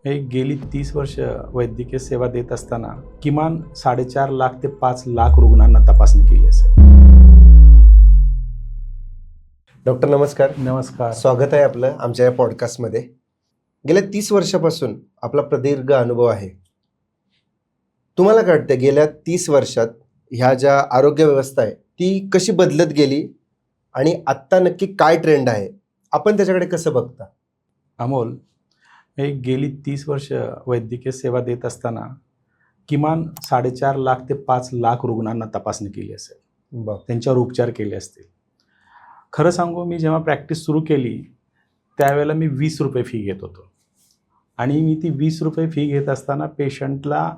हे गेली 30 वर्ष वैद्यकीय सेवा देत असताना किमान 4.5 लाख ते 5 लाख रुग्णांना तपासणी केली असेल. डॉक्टर नमस्कार. नमस्कार. स्वागत आहे आपलं आमच्या या पॉडकास्टमध्ये. गेल्या 30 वर्षापासून आपला प्रदीर्घ अनुभव आहे. तुम्हाला काय वाटतं गेल्या 30 वर्षात ह्या ज्या आरोग्य व्यवस्था आहे ती कशी बदलत गेली आणि आत्ता नक्की काय ट्रेंड आहे, आपण त्याच्याकडे कसं बघता? अमोल, हे गेली 30 वर्ष वैद्यकीय सेवा देत असताना किमान 4.5 लाख ते 5 लाख रुग्णांना तपासणी केली असेल, त्यांच्यावर उपचार केले असतील. खरं सांगू, मी जेव्हा प्रॅक्टिस सुरू केली त्यावेळेला मी 20 रुपये फी घेत होतो आणि मी ती 20 रुपये फी घेत असताना पेशंटला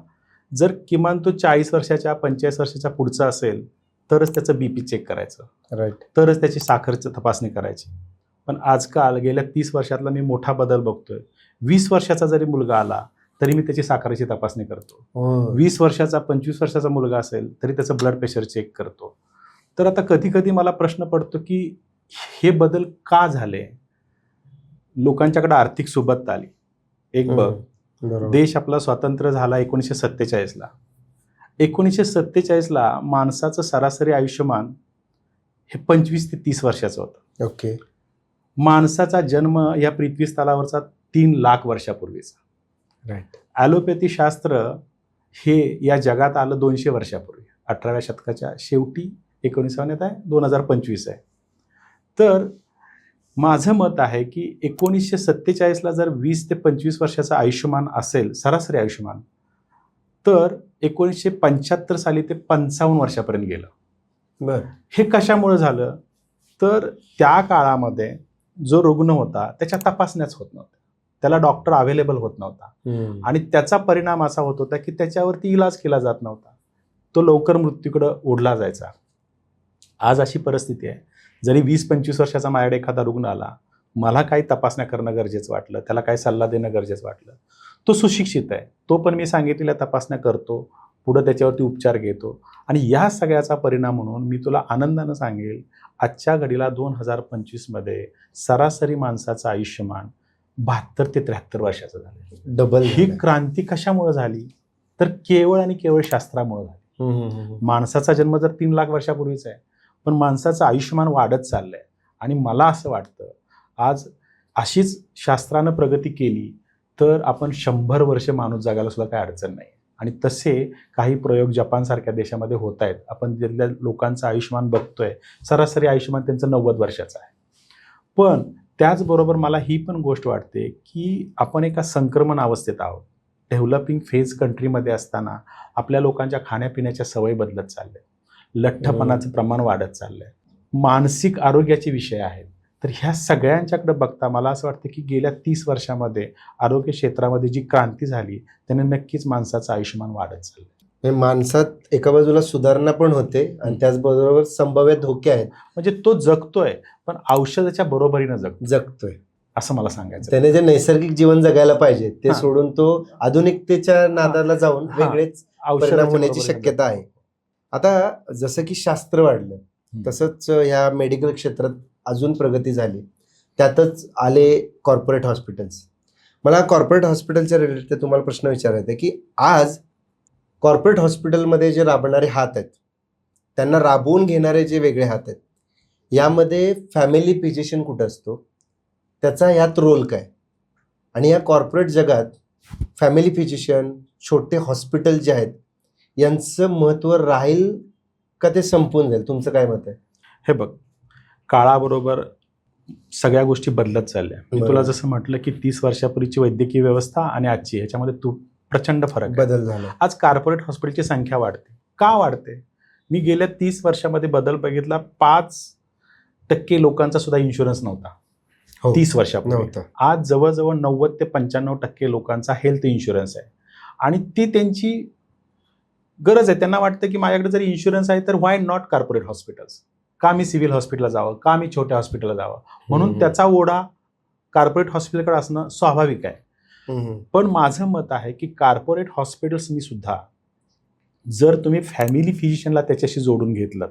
जर किमान तो 40 वर्षाच्या 45 वर्षाच्या पुढचा असेल तरच त्याचं BP चेक करायचं, राईट, तरच त्याची साखरची तपासणी करायची. पण आजकाल गेल्या 30 वर्षातला मी मोठा बदल बघतोय. 20 वर्षाचा जरी मुलगा आला तरी मी त्याची साखरेची तपासणी करतो. 20 वर्षाचा 25 वर्षाचा मुलगा असेल तरी त्याचं ब्लड प्रेशर चेक करतो. तर आता कधी कधी मला प्रश्न पडतो की हे बदल का झाले? लोकांच्याकडे आर्थिक सुबत्ता आली. एक बघ, देश आपला स्वातंत्र्य झाला 1947ला. 1947ला माणसाचं सरासरी आयुष्यमान हे 25 ते 30 वर्षाचं होतं. ओके. माणसाचा जन्म या पृथ्वी तलावरचा 3 लाख वर्षापूर्वीचा. राईट. ॲलोपॅथी शास्त्र हे या जगात आलं 200 वर्षापूर्वी, 18व्या शतकाच्या शेवटी. 19व्यात आहे, 2025 आहे. तर माझं मत आहे की 1947ला जर 20 ते 25 वर्षाचं आयुष्यमान असेल, सरासरी आयुष्यमान, तर 1975 साली ते 55 वर्षापर्यंत गेलं. बरं. हे कशामुळे झालं? तर त्या काळामध्ये जो रुग्ण होता त्याच्या तपासण्याच होत नव्हत्या, त्याला डॉक्टर अवेलेबल होत नव्हता आणि त्याचा परिणाम असा होत होता की त्याच्यावरती इलाज केला जात नव्हता. तो लवकर मृत्यूकडे ओढला जायचा. आज अशी परिस्थिती आहे, जरी 20-25 वर्षाचा माझ्याकडे एखादा रुग्ण आला, मला काही तपासण्या करणं गरजेचं वाटलं, त्याला काही सल्ला देणं गरजेचं वाटलं, तो सुशिक्षित आहे, तो पण मी सांगितलेल्या तपासण्या करतो, पुढं त्याच्यावरती उपचार घेतो. आणि या सगळ्याचा परिणाम म्हणून मी तुला आनंदानं सांगेल, आजच्या घडीला 2025मध्ये सरासरी माणसाचं आयुष्यमान 72 ते 73 वर्षाचं झालं. डबल. ही क्रांती कशामुळे झाली? तर केवळ आणि केवळ शास्त्रामुळे झाली. माणसाचा जन्म जर 3 लाख वर्षापूर्वीचा आहे, पण माणसाचं आयुष्यमान वाढत चाललंय. आणि मला असं वाटतं, आज अशीच शास्त्रानं प्रगती केली तर आपण 100 वर्ष माणूस जगायला सुद्धा काही अडचण नाही. आणि तसे काही प्रयोग जपानसारख्या देशामध्ये होत आहेत. आपण तिथल्या लोकांचं आयुष्यमान बघतोय, सरासरी आयुष्यमान त्यांचं 90 वर्षाचं आहे. पण त्याचबरोबर मला ही पण गोष्ट वाटते की आपण एका संक्रमण अवस्थेत आहोत. डेव्हलपिंग फेज कंट्रीमध्ये असताना आपल्या लोकांच्या खाण्यापिण्याच्या सवयी बदलत चालल्या, लठ्ठपणाचं प्रमाण वाढत चाललंय, मानसिक आरोग्याचे विषय आहेत. तर ह्या सगळ्यांच्याकडे बघता मला असं वाटतं की गेल्या 30 वर्षामध्ये आरोग्य क्षेत्रामध्ये जी क्रांती झाली त्याने नक्कीच माणसाचं आयुष्यमान वाढत चाललंय. माणसात एका बाजूला सुधारणा पण होते आणि त्याचबरोबर संभाव्य धोके आहेत. म्हणजे तो जगतोय, पण औषधाच्या बरोबरीनं जगतोय असं मला सांगायचं. त्याने जे नैसर्गिक जीवन जगायला पाहिजे ते सोडून तो आधुनिकतेच्या नादाला जाऊन वेगळेच परिणाम होण्याची शक्यता आहे. आता जसं की शास्त्र वाढलं तसंच ह्या मेडिकल क्षेत्रात अजून प्रगती झाली. त्यातच आले कॉर्पोरेट हॉस्पिटल्स. मला कॉर्पोरेट हॉस्पिटलच्या रिलेटेड तुम्हाला प्रश्न विचारायचा आहे की आज कॉर्पोरेट हॉस्पिटलमध्ये जे राबणारे हात आहेत, त्यांना राबवून घेणारे जे वेगळे हात आहेत, यामध्ये फॅमिली फिजिशियन कुठं असतो, त्याचा यात रोल काय? आणि या कॉर्पोरेट जगात फॅमिली फिजिशियन, छोटे हॉस्पिटल जे आहेत, यांचं महत्त्व राहील का ते संपून जाईल? तुमचं काय मत आहे? हे बघ, काळाबरोबर सगळ्या गोष्टी बदलत चालल्या. मी तुला जसं म्हटलं की 30 वर्षापूर्वीची वैद्यकीय व्यवस्था आणि आजची ह्याच्यामध्ये प्रचंड फरक आहे. बदल झाला. आज कॉर्पोरेट हॉस्पिटलची संख्या वाढते. का वाढते? मी गेल्या 30 वर्षामध्ये बदल बघितला. 5% लोकांचा सुद्धा इन्शुरन्स नव्हता 30 वर्षापूर्वी. आज जवळजवळ 90 ते 95% लोकांचा हेल्थ इन्शुरन्स आहे आणि ती त्यांची गरज आहे. त्यांना वाटतं की माझ्याकडे जर इन्शुरन्स आहे तर व्हाय नॉट कॉर्पोरेट हॉस्पिटल्स? का मी सिव्हिल हॉस्पिटलला जावं, का मी छोट्या हॉस्पिटलला जावं? म्हणून त्याचा ओढा कॉर्पोरेट हॉस्पिटलकडे असणं स्वाभाविक आहे. पण माझं मत आहे की कॉर्पोरेट हॉस्पिटल्सनी सुद्धा जर तुम्ही फॅमिली फिजिशियनला त्याच्याशी जोडून घेतलं,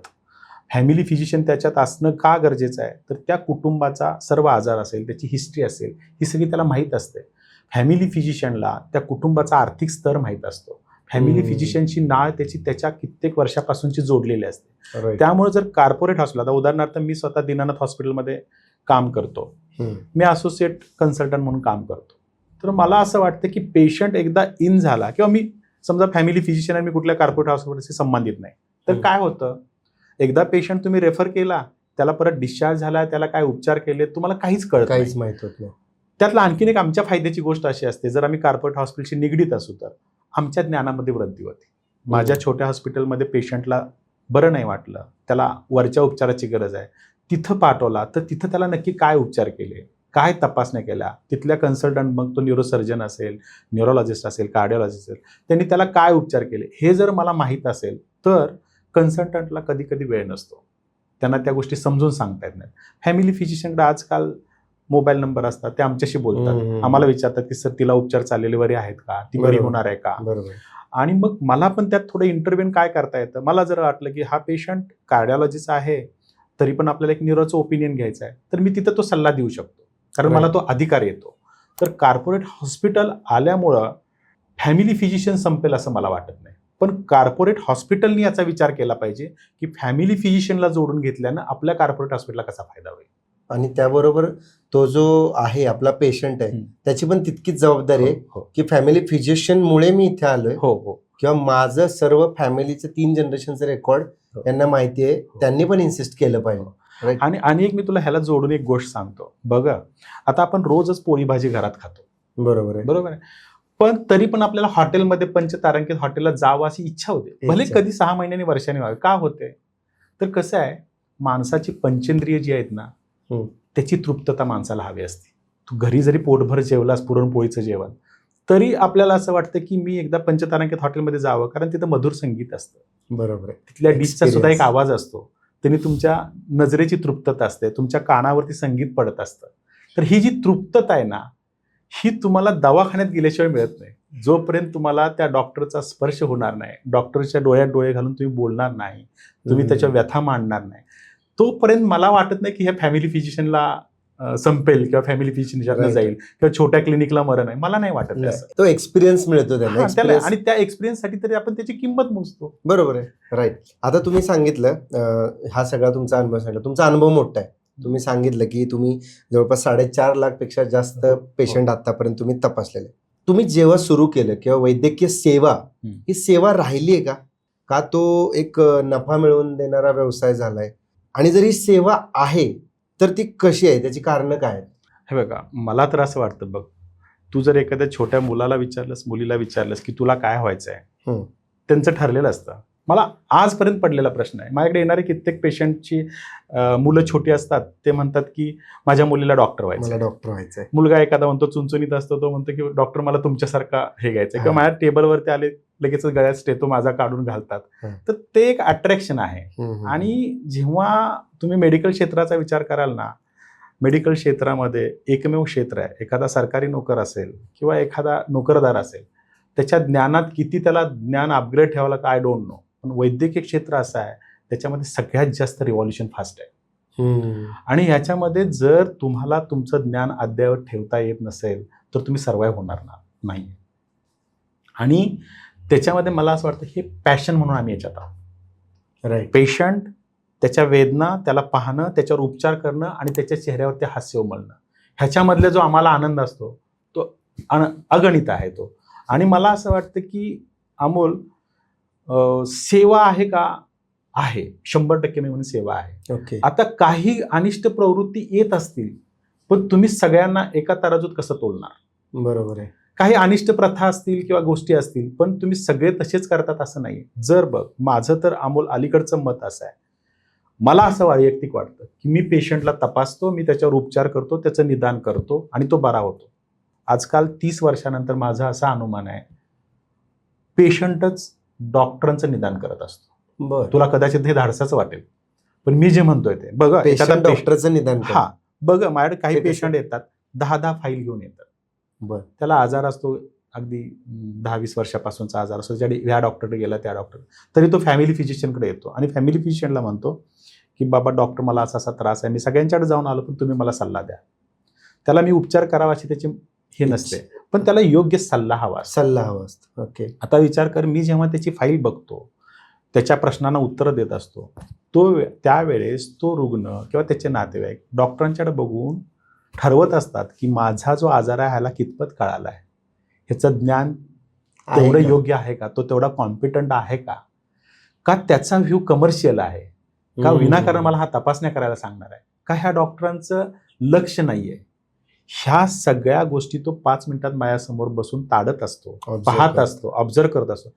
फॅमिली फिजिशियन त्याच्यात असणं का गरजेचं आहे? तर त्या कुटुंबाचा सर्व आजार असेल, त्याची हिस्ट्री असेल, ही सगळी त्याला माहीत असते. फॅमिली फिजिशियनला त्या कुटुंबाचा आर्थिक स्तर माहीत असतो. फॅमिली फिजिशियनची नाळ त्याच्या कित्येक वर्षापासूनची जोडलेली असते. Right. त्यामुळे जर कॉर्पोरेट हॉस्पिटल, आता उदाहरणार्थ मी स्वतः दीनानाथ हॉस्पिटलमध्ये काम करतो, मी असोसिएट कन्सल्टंट म्हणून काम करतो. तर मला असं वाटतं की पेशंट एकदा इन झाला, किंवा मी समजा फॅमिली फिजिशियन आणि मी कुठल्या कॉर्पोरेट हॉस्पिटलशी संबंधित नाही, तर काय होतं, एकदा पेशंट तुम्ही रेफर केला, त्याला परत डिस्चार्ज झाला, त्याला काय उपचार केले तुम्हाला काहीच कळत नाही. काहीच माहित होत नाही. त्यातला आणखीन एक आमच्या फायद्याची गोष्ट अशी असते, जर आम्ही कॉर्पोरेट हॉस्पिटलशी निगडीत असू तर आमच्या ज्ञानामध्ये वृद्धी होते. माझ्या छोट्या हॉस्पिटलमध्ये पेशंटला बरं नाही वाटलं, त्याला वरच्या उपचाराची गरज आहे, तिथं पाठवला तर तिथं त्याला नक्की काय उपचार केले, काय तपासण्या केल्या, तिथल्या कन्सल्टंट, मग तो न्यूरोसर्जन असेल, न्यूरोलॉजिस्ट असेल, कार्डिओलॉजिस्ट असेल, त्यांनी त्याला काय उपचार केले हे जर मला माहीत असेल तर कन्सल्टंटला कधी कधी वेळ नसतो, त्यांना त्या गोष्टी समजून सांगता येत नाहीत. फॅमिली फिजिशियनकडे आजकाल मोबाईल नंबर असतात, ते आमच्याशी बोलतात, आम्हाला विचारतात की सर तिला उपचार चाललेले बरे आहेत का, ती बरी होणार आहे का. बरोबर. आणि मग मला पण त्यात थोडं इंटरव्हेन काय करता येतं, मला जर वाटलं की हा पेशंट कार्डिओलॉजीचा आहे तरी पण आपल्याला एक न्यूरोचं ओपिनियन घ्यायचं आहे, तर मी तिथं तो सल्ला देऊ शकतो, कारण मला तो अधिकार येतो. तर कॉर्पोरेट हॉस्पिटल आल्यामुळं फॅमिली फिजिशियन संपेल असं मला वाटत नाही. पण कॉर्पोरेट हॉस्पिटलनी याचा विचार केला पाहिजे की फॅमिली फिजिशियनला जोडून घेतल्यानं आपल्या कॉर्पोरेट हॉस्पिटलला कसा फायदा होईल. आणि त्याबरोबर तो जो आहे आपला पेशंट आहे त्याची पण तितकीच जबाबदारी आहे की फॅमिली फिजिशियन मुळे मी इथे आलोय, किंवा माझं सर्व फॅमिलीचं 3 जनरेशनचं रेकॉर्ड यांना माहिती आहे, त्यांनी पण इन्सिस्ट केलं पाहिजे. आणि एक मी तुला ह्याला जोडून एक गोष्ट सांगतो. बघा, आता आपण रोजच पोळी भाजी घरात खातो, बरोबर आहे, पण तरी पण आपल्याला हॉटेलमध्ये पंचतारांकित हॉटेलला जावं अशी इच्छा होते, भले कधी 6 महिन्यांनी वर्षांनी व्हावे. का होते, तर कसं आहे, माणसाची पंचेंद्रिय जी आहेत ना त्याची तृप्तता माणसाला हवी असते. तू घरी जरी पोटभर जेवलास पुरणपोळीचं जेवण, तरी आपल्याला असं वाटतं की मी एकदा पंचतारांकित हॉटेलमध्ये जावं, कारण तिथं मधुर संगीत असतं, बरोबर आहे, तिथल्या डिशचा सुद्धा एक आवाज असतो, त्यांनी तुमच्या नजरेची तृप्तता असते, तुमच्या कानावरती संगीत पडत असतं. तर ही जी तृप्तता आहे ना, ही तुम्हाला दवाखान्यात गेल्याशिवाय मिळत नाही. जोपर्यंत तुम्हाला त्या डॉक्टरचा स्पर्श होणार नाही, डॉक्टरच्या डोळ्यात डोळे घालून तुम्ही बोलणार नाही, तुम्ही त्याच्या व्यथा मांडणार नाही, तोपर्यंत मला वाटत नाही की ह्या फॅमिली फिजिशियनला संपेल किंवा फॅमिली फिजिशियन जाईल किंवा छोट्या क्लिनिकला मरण आहे, मला नाही वाटत. तो एक्सपिरियन्स मिळतो त्याला, आणि त्या एक्सपिरियन्ससाठी तरी आपण त्याची किंमत मोजतो. बरोबर आहे, राईट. आता तुम्ही सांगितलं हा सगळा तुमचा अनुभव सांगितला, तुमचा अनुभव मोठा आहे. तुम्ही सांगितलं की तुम्ही जवळपास 4.5 लाखपेक्षा जास्त पेशंट आतापर्यंत तुम्ही तपासलेले. तुम्ही जेव्हा सुरू केलं किंवा वैद्यकीय सेवा, ही सेवा राहिली आहे का तो एक नफा मिळवून देणारा व्यवसाय झालाय? आणि जर ही सेवा आहे तर ती कशी आहे, त्याची कारणं काय आहेत? हे बघा, मला तर असं वाटतं, बघ, तू जर एखाद्या छोट्या मुलीला विचारलंस की तुला काय व्हायचंय, त्यांचं ठरलेलं असतं. मला आजपर्यंत पडलेला प्रश्न आहे, माझ्याकडे येणारे कित्येक पेशंटची मुलं छोटी असतात, ते म्हणतात की माझ्या मुलीला डॉक्टर व्हायचंय. मुलगा एखादा म्हणतो, चुनचुनीत असतो, तो म्हणतो की डॉक्टर मला तुमच्यासारखा हे घ्यायचंय, किंवा माझ्या टेबलवरती आले लगेच गळ्यात स्टेथो माझा काढून घालतात. तर ते एक अट्रॅक्शन आहे. आणि जेव्हा तुम्ही मेडिकल क्षेत्राचा विचार कराल ना, मेडिकल क्षेत्रामध्ये एकमेव क्षेत्र आहे, एखादा सरकारी नोकर असेल किंवा एखादा नोकरदार असेल, त्याच्या ज्ञानात किती त्याला ज्ञान अपग्रेड ठेवायला काय डोंट नो, पण वैद्यकीय क्षेत्र असं आहे त्याच्यामध्ये सगळ्यात जास्त रिव्हॉल्युशन फास्ट आहे. आणि ह्याच्यामध्ये जर तुम्हाला तुमचं ज्ञान अद्ययावत ठेवता येत नसेल तर तुम्ही सर्वाइव्ह होणार नाही. आणि त्याच्यामध्ये मला असं वाटतं हे पॅशन म्हणून आम्ही याच्यात आहोत. राईट. पेशंट, त्याच्या वेदना, त्याला पाहणं, त्याच्यावर उपचार करणं आणि त्याच्या चेहऱ्यावरती हास्य उमलणं, ह्याच्यामधला जो आम्हाला आनंद असतो तो अगणित आहे तो. आणि मला असं वाटतं की अमोल, सेवा आहे का, आहे, 100% मी म्हणून सेवा आहे. ओके. आता काही अनिष्ट प्रवृत्ती येत असतील, पण तुम्ही सगळ्यांना एका तराजूत कसं तोलणार? बरोबर आहे. काही अनिष्ट प्रथा असतील किंवा गोष्टी असतील, पण तुम्ही सगळे तसेच करतात असं नाही. जर बघ, माझं तर अमोल अलीकडचं मत असं आहे, मला असं वैयक्तिक वाटतं की मी पेशंटला तपासतो, मी त्याच्यावर उपचार करतो, त्याचं निदान करतो आणि तो बरा होतो. आजकाल 30 वर्षानंतर माझा असा अनुमान आहे, पेशंटच डॉक्टरांचं निदान करत असतो. तुला कदाचित हे धाडसाचं वाटेल, पण मी जे म्हणतोय ते बघा, एखादा डॉक्टरचं निदान, हा बघा, माझ्याकडे काही पेशंट येतात 10 फाईल घेऊन येतात. त्याला आजार असतो, अगदी 10-20 वर्षापासूनचा आजार असतो, ह्या डॉक्टरकडे गेला, त्या डॉक्टर, तरी तो फॅमिली फिजिशियनकडे येतो आणि फॅमिली फिजिशियनला म्हणतो की बाबा डॉक्टर मला असा त्रास आहे, मी सगळ्यांच्याकडे जाऊन आलो, पण तुम्ही मला सल्ला द्या. त्याला मी उपचार करावा अशी त्याची हे नसते, पण त्याला योग्य सल्ला हवा असतो. सल्ला हवा असतो. ओके. आता विचार कर, मी जेव्हा त्याची फाईल बघतो, त्याच्या प्रश्नांना उत्तरं देत असतो, त्यावेळेस तो रुग्ण किंवा त्याचे नातेवाईक डॉक्टरांच्याकडे बघून ठरवत असतात की माझा जो आजार आहे ह्याला कितपत कळाला आहे, ह्याचं ज्ञान तेवढं आहे का? योग्य आहे का, तो तेवढा कॉम्पिटंट आहे का, का त्याचा व्ह्यू कमर्शियल आहे का, विनाकारण मला हा तपासण्या करायला सांगणार आहे का, ह्या डॉक्टरांचं लक्ष नाहीये. ह्या सगळ्या गोष्टी तो 5 मिनिटात माझ्यासमोर बसून ताडत असतो, पाहत असतो, ऑब्झर्व करत असतो.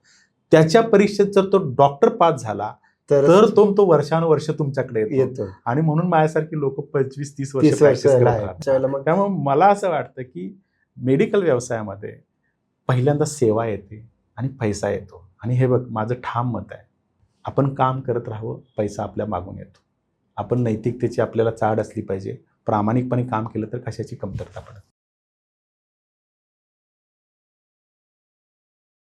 त्याच्या परीक्षेत जर तो डॉक्टर पास झाला तर तो वर्षानुवर्ष तुमच्याकडे येतो. आणि म्हणून माझ्यासारखी लोक 25-30 वर्ष practice करत राहतात. त्यामुळे मला असं वाटतं की मेडिकल व्यवसायामध्ये पहिल्यांदा सेवा येते आणि पैसा येतो. आणि हे बघ, माझं ठाम मत आहे, आपण काम करत राहावं, पैसा आपल्या मागून येतो. आपण नैतिकतेची आपल्याला चाड असली पाहिजे, प्रामाणिकपणे काम केलं तर कशाची कमतरता पडत नाही.